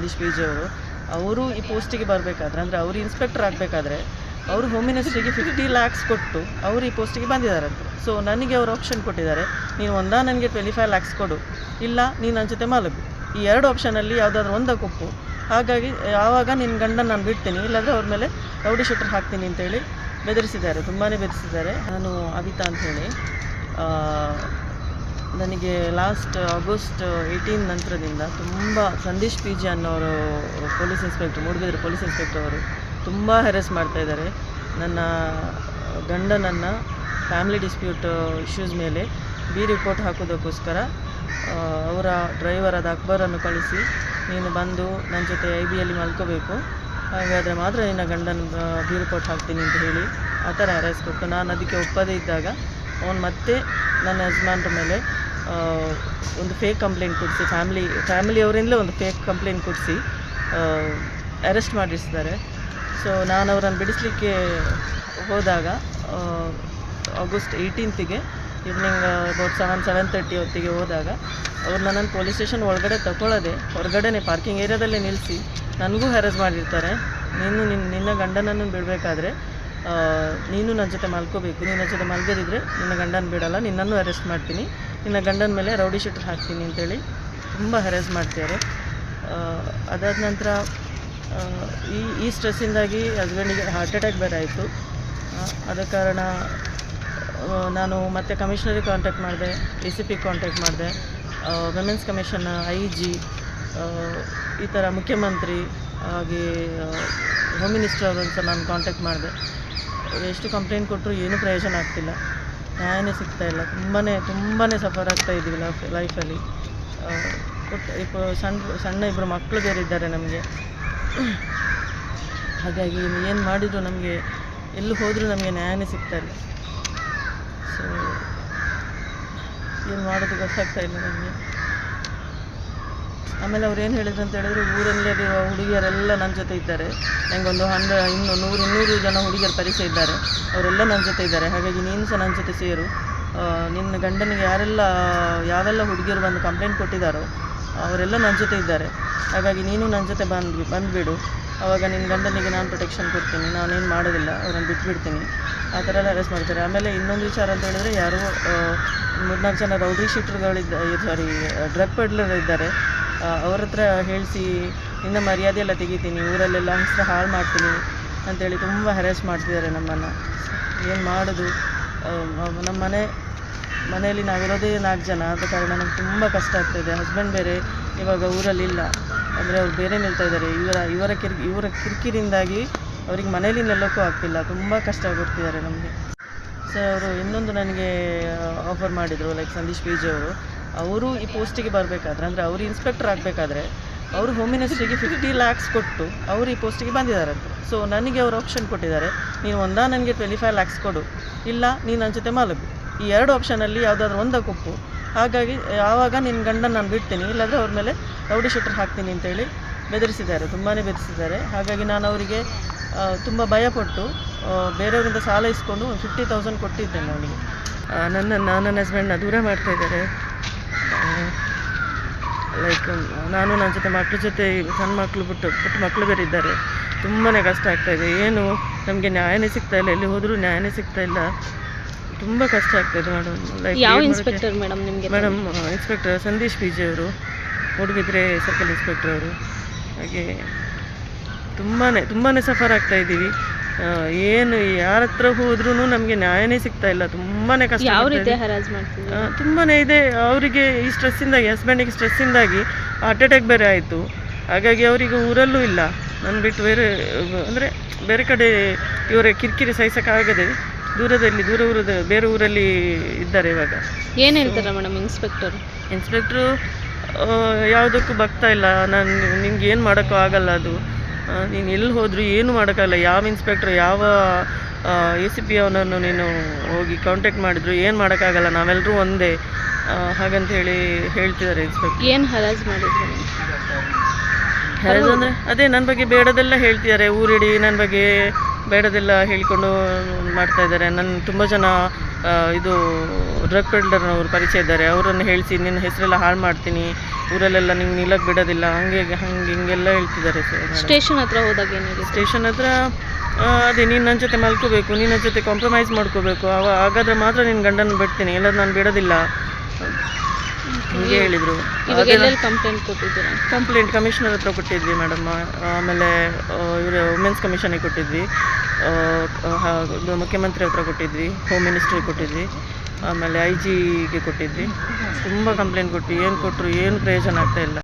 ಸಂದೀಶ್ PG ಅವರು ಈ ಪೋಸ್ಟಿಗೆ ಬರಬೇಕಾದ್ರೆ, ಅಂದರೆ ಅವರು ಇನ್ಸ್ಪೆಕ್ಟರ್ ಆಗಬೇಕಾದ್ರೆ ಅವರು ಹೋಮ್ ಮಿನಿಸ್ಟ್ರಿಗೆ 50 lakhs ಕೊಟ್ಟು ಅವರು ಈ ಪೋಸ್ಟಿಗೆ ಬಂದಿದ್ದಾರಂತೆ. ಸೊ ನನಗೆ ಅವರು ಆಪ್ಷನ್ ಕೊಟ್ಟಿದ್ದಾರೆ, ನೀನು ನನಗೆ 25 lakhs ಕೊಡು, ಇಲ್ಲ ನೀನು ನನ್ನ ಜೊತೆ ಮಲಗು. ಈ 2 ಆಪ್ಷನಲ್ಲಿ ಯಾವುದಾದ್ರೂ ಒಂದಕ್ಕೆ ಒಪ್ಪು. ಹಾಗಾಗಿ ಆವಾಗ ನಿನ್ನ ಗಂಡನ ನಾನು ಬಿಡ್ತೀನಿ, ಇಲ್ಲಾಂದರೆ ಅವ್ರ ಮೇಲೆ ರೌಡಿ ಶೀಟರ್ ಹಾಕ್ತೀನಿ ಅಂತೇಳಿ ಬೆದರಿಸಿದ್ದಾರೆ, ತುಂಬಾ ಬೆದರಿಸಿದ್ದಾರೆ. ನಾನು ಅವಿತಾ ಅಂಥೇಳಿ, ನನಗೆ ಲಾಸ್ಟ್ ಆಗಸ್ಟ್ 18 ನಂತರದಿಂದ ತುಂಬ ಸಂದೀಶ್ ಪಿ.ಜಿ ಅನ್ನೋರು police inspector, Moodbidri police inspector ಅವರು ತುಂಬ ಹೆರೆಸ್ ಮಾಡ್ತಾಯಿದ್ದಾರೆ. ನನ್ನ ಗಂಡನನ್ನು ಫ್ಯಾಮಿಲಿ ಡಿಸ್ಪ್ಯೂಟ್ ಇಶ್ಯೂಸ್ ಮೇಲೆ ರಿಪೋರ್ಟ್ ಹಾಕೋದಕ್ಕೋಸ್ಕರ ಅವರ ಡ್ರೈವರ್ ಆದ ಅಕ್ಬರನ್ನು ಕಳಿಸಿ, ನೀನು ಬಂದು ನನ್ನ ಜೊತೆ IBಯಲ್ಲಿ ಮಲ್ಕೋಬೇಕು, ಹಾಗಾದರೆ ಮಾತ್ರ ನಿನ್ನ ಗಂಡನ ರಿಪೋರ್ಟ್ ಹಾಕ್ತೀನಿ ಅಂತ ಹೇಳಿ ಆ ಥರ ಹೆರೆಸ್ ಕೊಟ್ಟು, ನಾನು ಅದಕ್ಕೆ ಒಪ್ಪದೇ ಇದ್ದಾಗ ಅವನು ಮತ್ತೆ ನನ್ನ ಯಜಮಾನ್ರ ಮೇಲೆ ಒಂದು ಫೇಕ್ ಕಂಪ್ಲೇಂಟ್ ಕೊಡಿಸಿ, ಫ್ಯಾಮಿಲಿಯವರಿಂದಲೇ ಒಂದು ಫೇಕ್ ಕಂಪ್ಲೇಂಟ್ ಕೊಡಿಸಿ ಅರೆಸ್ಟ್ ಮಾಡಿಸಿದ್ದಾರೆ. ಸೊ ನಾನು ಅವರನ್ನು ಬಿಡಿಸಲಿಕ್ಕೆ ಹೋದಾಗ ಆಗಸ್ಟ್ 18ಗೆ ಈವ್ನಿಂಗ್ ಅಬೌಟ್ 7:30 ಹೊತ್ತಿಗೆ ಹೋದಾಗ ಅವ್ರು ನನ್ನನ್ನು ಪೊಲೀಸ್ ಸ್ಟೇಷನ್ ಒಳಗಡೆ ತಗೊಳ್ಳದೆ ಹೊರಗಡೆನೇ ಪಾರ್ಕಿಂಗ್ ಏರಿಯಾದಲ್ಲೇ ನಿಲ್ಲಿಸಿ ನನಗೂ ಹ್ಯಾರಸ್ ಮಾಡಿರ್ತಾರೆ. ನಿನ್ನ ಗಂಡನನ್ನು ಬಿಡಬೇಕಾದ್ರೆ ನೀನು ನನ್ನ ಜೊತೆ ಮಲ್ಕೋಬೇಕು, ನಿನ್ನ ಜೊತೆ ಮಲ್ಗದಿದ್ರೆ ನಿನ್ನ ಗಂಡನ ಬಿಡಲ್ಲ, ನಿನ್ನನ್ನು ಅರೆಸ್ಟ್ ಮಾಡ್ತೀನಿ, ನಿನ್ನ ಗಂಡನ ಮೇಲೆ ರೌಡಿ ಶೀಟರ್ ಹಾಕ್ತೀನಿ ಅಂತೇಳಿ ತುಂಬ ಹ್ಯಾರಸ್ ಮಾಡ್ತಾರೆ. ಅದಾದ ನಂತರ ಈ ಸ್ಟ್ರೆಸ್ಸಿಂದಾಗಿ ಹಸ್ಬೆಂಡಿಗೆ ಹಾರ್ಟ್ ಅಟ್ಯಾಕ್ ಬೇರೆ ಆಯಿತು. ಆದ ಕಾರಣ ನಾನು ಮತ್ತೆ ಕಮಿಷನರಿಗೆ ಕಾಂಟ್ಯಾಕ್ಟ್ ಮಾಡಿದೆ, ACP ಕಾಂಟ್ಯಾಕ್ಟ್ ಮಾಡಿದೆ, ವಿಮೆನ್ಸ್ ಕಮಿಷನ್, IG, ಈ ಥರ ಮುಖ್ಯಮಂತ್ರಿ ಹಾಗೆ ಹೋಮ್ ಮಿನಿಸ್ಟರ್ ಅವರನ್ನು ಸಹ ನಾನು ಕಾಂಟ್ಯಾಕ್ಟ್ ಮಾಡಿದೆ. ಎಷ್ಟು ಕಂಪ್ಲೇಂಟ್ ಕೊಟ್ಟರು ಏನೂ ಪ್ರಯೋಜನ ಆಗ್ತಿಲ್ಲ, ನ್ಯಾಯನೇ ಸಿಗ್ತಾಯಿಲ್ಲ. ತುಂಬಾ ಸಫರ್ ಆಗ್ತಾಯಿದ್ದೀವಿ ಲೈಫಲ್ಲಿ. ಸಣ್ಣ 2 ಮಕ್ಕಳು ಬೇರೆ ಇದ್ದಾರೆ ನಮಗೆ. ಹಾಗಾಗಿ ಏನು ಮಾಡಿದರೂ ನಮಗೆ, ಎಲ್ಲೂ ಹೋದರೂ ನಮಗೆ ನ್ಯಾಯನೇ ಸಿಗ್ತಾಯಿಲ್ಲ. ಸೊ ಏನು ಮಾಡೋದು ಗೊತ್ತಾಗ್ತಾಯಿಲ್ಲ ನಮಗೆ. ಆಮೇಲೆ ಅವ್ರು ಏನು ಹೇಳಿದ್ರು ಅಂತ ಹೇಳಿದ್ರೆ, ಊರಲ್ಲಿರುವ ಹುಡುಗಿಯರೆಲ್ಲ ನನ್ನ ಜೊತೆ ಇದ್ದಾರೆ, ನನಗೊಂದು 100-200 ಜನ ಹುಡುಗಿಯರ ಪರಿಚಯ ಇದ್ದಾರೆ, ಅವರೆಲ್ಲ ನನ್ನ ಜೊತೆ ಇದ್ದಾರೆ. ಹಾಗಾಗಿ ನೀನು ಸಹ ನನ್ನ ಜೊತೆ ಸೇರು, ನಿನ್ನ ಗಂಡನಿಗೆ ಯಾವೆಲ್ಲ ಹುಡುಗಿಯರು ಬಂದು ಕಂಪ್ಲೇಂಟ್ ಕೊಟ್ಟಿದ್ದಾರೋ ಅವರೆಲ್ಲ ನನ್ನ ಜೊತೆ ಇದ್ದಾರೆ, ಹಾಗಾಗಿ ನೀನು ನನ್ನ ಜೊತೆ ಬಂದುಬಿಡು, ಆವಾಗ ನಿನ್ನ ಗಂಡನಿಗೆ ನಾನು ಪ್ರೊಟೆಕ್ಷನ್ ಕೊಡ್ತೀನಿ, ನಾನೇನು ಮಾಡೋದಿಲ್ಲ, ಅವ್ರನ್ನ ಬಿಟ್ಬಿಡ್ತೀನಿ. ಆ ಥರ ಎಲ್ಲ ಅರೆಸ್ಟ್ ಮಾಡ್ತಾರೆ. ಆಮೇಲೆ ಇನ್ನೊಂದು ವಿಚಾರ ಅಂತ ಹೇಳಿದ್ರೆ, ಯಾರೋ 3-4 ಜನ ರೌಡಿ ಡ್ರಗ್ ಪೆಡ್ಲರ್ ಇದ್ದಾರೆ, ಅವ್ರ ಹತ್ರ ಹೇಳಿಸಿ ನಿನ್ನ ಮರ್ಯಾದೆ ಎಲ್ಲ ತೆಗಿತೀನಿ, ಊರಲ್ಲೆಲ್ಲ ಹೆಸರು ಹಾಳು ಮಾಡ್ತೀನಿ ಅಂಥೇಳಿ ತುಂಬ ಹ್ಯಾರಸ್ ಮಾಡ್ತಿದ್ದಾರೆ ನಮ್ಮನ್ನು. ಏನು ಮಾಡೋದು, ನಮ್ಮ ಮನೆಯಲ್ಲಿ ನಾವಿರೋದೇ 4 ಜನ, ಆದ ಕಾರಣ ನಮ್ಗೆ ತುಂಬ ಕಷ್ಟ ಆಗ್ತಾಯಿದೆ. ಹಸ್ಬೆಂಡ್ ಬೇರೆ ಇವಾಗ ಊರಲ್ಲಿಲ್ಲ, ಅಂದರೆ ಅವ್ರು ಬೇರೆ ನಿಲ್ತಾ ಇದ್ದಾರೆ. ಇವರ ಕಿರಿಕಿರಿಂದಾಗಿ ಅವ್ರಿಗೆ ಮನೇಲಿ ನಿಲ್ಲೋಕ್ಕೂ ಆಗ್ತಿಲ್ಲ, ತುಂಬ ಕಷ್ಟ ಕೊಡ್ತಿದ್ದಾರೆ ನಮಗೆ. ಸೊ ಅವರು ಇನ್ನೊಂದು ನನಗೆ ಆಫರ್ ಮಾಡಿದರು, ಲೈಕ್ ಸಂದೀಶ್ ಪಿ.ಜಿ ಅವರು ಈ ಪೋಸ್ಟಿಗೆ ಬರಬೇಕಾದ್ರೆ, ಅಂದರೆ ಅವರು ಇನ್ಸ್ಪೆಕ್ಟರ್ ಆಗಬೇಕಾದ್ರೆ ಅವರು ಹೋಮ್ ಮಿನಿಸ್ಟ್ರಿಗೆ 50 lakhs ಕೊಟ್ಟು ಅವರು ಈ ಪೋಸ್ಟಿಗೆ ಬಂದಿದ್ದಾರಂತೆ. ಸೊ ನನಗೆ ಅವರು ಆಪ್ಷನ್ ಕೊಟ್ಟಿದ್ದಾರೆ, ನೀನು ನನಗೆ 25 lakhs ಕೊಡು, ಇಲ್ಲ ನೀನು ನನ್ನ ಜೊತೆ ಮಲಗು. ಈ 2 ಆಪ್ಷನಲ್ಲಿ ಯಾವುದಾದ್ರೂ ಒಂದಕ್ಕೆ ಒಪ್ಪು. ಹಾಗಾಗಿ ಆವಾಗ ನಿನ್ನ ಗಂಡನ ನಾನು ಬಿಡ್ತೀನಿ, ಇಲ್ಲಾಂದರೆ ಅವ್ರ ಮೇಲೆ ರೌಡಿ ಶೀಟರ್ ಹಾಕ್ತೀನಿ ಅಂತೇಳಿ ಬೆದರಿಸಿದ್ದಾರೆ, ತುಂಬಾ ಬೆದರಿಸಿದ್ದಾರೆ. ಹಾಗಾಗಿ ನಾನು ಅವರಿಗೆ ತುಂಬ ಭಯಪಟ್ಟು ಬೇರೆಯವರಿಂದ ಸಾಲ ಇಸ್ಕೊಂಡು 50,000 ಕೊಟ್ಟಿದ್ದೇನೆ ಅವನಿಗೆ. ನನ್ನ ಹಸ್ಬೆಂಡ್ನ ದೂರ ಮಾಡ್ತಾಯಿದ್ದಾರೆ. ಲೈಕ್ ನಾನು ನನ್ನ ಜೊತೆ ಮಕ್ಕಳ ಜೊತೆ, ಸಣ್ಣ ಮಕ್ಕಳು ಪುಟ್ಟ ಮಕ್ಕಳು ಬೇರೆ ಇದ್ದಾರೆ, ತುಂಬಾ ಕಷ್ಟ ಆಗ್ತಾಯಿದೆ. ಏನು ನಮಗೆ ನ್ಯಾಯನೇ ಸಿಗ್ತಾಯಿಲ್ಲ, ಎಲ್ಲಿ ಹೋದರೂ ನ್ಯಾಯನೇ ಸಿಗ್ತಾಯಿಲ್ಲ, ತುಂಬ ಕಷ್ಟ ಆಗ್ತಾಯಿದೆ ಮೇಡಮ್. ಲೈಕ್ ಯಾವ ಇನ್ಸ್ಪೆಕ್ಟರ್ ಮೇಡಮ್ ನಿಮಗೆ? ಮೇಡಮ್ ಇನ್ಸ್ಪೆಕ್ಟರ್ ಸಂದೀಶ್ ಪಿ.ಜಿ ಅವರು, ಮೂಡುಬಿದಿರೆ ಸರ್ಕಲ್ ಇನ್ಸ್ಪೆಕ್ಟರ್ ಅವರು. ಹಾಗೆ ತುಂಬಾ ಸಫರ್ ಆಗ್ತಾಯಿದ್ದೀವಿ. ಏನು ಯಾರ ಹತ್ರ ಹೋದ್ರೂ ನಮಗೆ ನ್ಯಾಯನೇ ಸಿಗ್ತಾಯಿಲ್ಲ, ತುಂಬಾ ಕಷ್ಟ. ಯಾವ ರೀತಿ ಹರಾಜ್ ಮಾಡ್ತೀವಿ? ತುಂಬಾ ಇದೆ. ಅವರಿಗೆ ಈ ಸ್ಟ್ರೆಸ್ಸಿಂದಾಗಿ, ಹಸ್ಬೆಂಡಿಗೆ ಸ್ಟ್ರೆಸ್ಸಿಂದಾಗಿ ಹಾರ್ಟ್ ಅಟ್ಯಾಕ್ ಬೇರೆ ಆಯಿತು. ಹಾಗಾಗಿ ಅವರಿಗೆ ಊರಲ್ಲೂ ಇಲ್ಲ, ನಾನು ಬಿಟ್ಟು ಬೇರೆ ಕಡೆ ಇವರ ಕಿರಿಕಿರಿ ಸಹಿಸೋಕ್ಕಾಗದೆ ಬೇರೆ ಊರಲ್ಲಿ ಇದ್ದಾರೆ ಇವಾಗ. ಏನು ಹೇಳ್ತಾರೆ ಮೇಡಮ್ ಇನ್ಸ್ಪೆಕ್ಟ್ರು? ಯಾವುದಕ್ಕೂ ಬಗ್ತಾ ಇಲ್ಲ. ನಿಮ್ಗೆ ಏನು ಮಾಡೋಕ್ಕೂ ಆಗಲ್ಲ, ಅದು ನೀನು ಎಲ್ಲಿ ಹೋದರೂ ಏನು ಮಾಡೋಕ್ಕಾಗಲ್ಲ. ಯಾವ ಇನ್ಸ್ಪೆಕ್ಟ್ರು, ಯಾವ ACP ಅವನನ್ನು ನೀನು ಹೋಗಿ ಕಾಂಟ್ಯಾಕ್ಟ್ ಮಾಡಿದ್ರು ಏನು ಮಾಡೋಕ್ಕಾಗಲ್ಲ, ನಾವೆಲ್ಲರೂ ಒಂದೇ ಹಾಗಂತ ಹೇಳ್ತಿದ್ದಾರೆ ಇನ್ಸ್ಪೆಕ್ಟರ್. ಏನು ಹರಾಜ್ ಮಾಡಿದ್ರು? ಹರಾಜ್ ಅಂದರೆ ಅದೇ ನನ್ನ ಬಗ್ಗೆ ಬೇಡದೆಲ್ಲ ಹೇಳ್ತಿದ್ದಾರೆ, ಊರಿಡಿ ನನ್ನ ಬಗ್ಗೆ ಬೇಡದೆಲ್ಲ ಹೇಳಿಕೊಂಡು ಮಾಡ್ತಾ ಇದ್ದಾರೆ. ನನ್ನ ತುಂಬ ಜನ ಇದು ಡ್ರಗ್ ಪೆಡ್ಲರ್ನವರು ಪರಿಚಯ ಇದ್ದಾರೆ. ಅವರನ್ನು ಹೇಳಿಸಿ ನಿನ್ನ ಹೆಸರೆಲ್ಲ ಹಾಳು ಮಾಡ್ತೀನಿ, ಊರಲ್ಲೆಲ್ಲ ನಿಂಗೆ ನಿಲ್ಲಕ್ಕೆ ಬಿಡೋದಿಲ್ಲ, ಹಿಂಗೆಲ್ಲ ಹೇಳ್ತಿದ್ದಾರೆ ಸರ್. ಸ್ಟೇಷನ್ ಹತ್ರ ಹೋದಾಗ ಏನಾಗಿದೆ? ಸ್ಟೇಷನ್ ಹತ್ರ ಅದೇ ನೀನು ನನ್ನ ಜೊತೆ ಮಲ್ಕೋಬೇಕು, ನೀನು ನನ್ನ ಜೊತೆ ಕಾಂಪ್ರಮೈಸ್ ಮಾಡ್ಕೋಬೇಕು, ಹಾಗಾದರೆ ಮಾತ್ರ ನಿನ್ನ ಗಂಡನ ಬಿಡ್ತೀನಿ, ಇಲ್ಲ ನಾನು ಬಿಡೋದಿಲ್ಲ ಹೀಗೆ ಹೇಳಿದರು. ಇವಾಗ ಎಲ್ಲೆಲ್ಲಿ ಕಂಪ್ಲೇಂಟ್ ಕೊಟ್ಟಿದ್ದೀರಾ? ಕಂಪ್ಲೇಂಟ್ ಕಮಿಷನರ್ ಹತ್ರ ಕೊಟ್ಟಿದ್ವಿ ಮೇಡಮ್, ಆಮೇಲೆ ಇವರು ವುಮೆನ್ಸ್ ಕಮಿಷನಿಗೆ ಕೊಟ್ಟಿದ್ವಿ, ಮುಖ್ಯಮಂತ್ರಿ ಹತ್ರ ಕೊಟ್ಟಿದ್ವಿ, ಹೋಮ್ ಮಿನಿಸ್ಟ್ರಿಗೆ ಕೊಟ್ಟಿದ್ವಿ, ಆಮೇಲೆ IG ಗೆ ಕೊಟ್ಟಿದ್ವಿ. ತುಂಬ ಕಂಪ್ಲೇಂಟ್ ಕೊಟ್ಟು ಏನು ಕೊಟ್ಟರು ಏನು ಪ್ರಯೋಜನ ಆಗ್ತಾಯಿಲ್ಲ.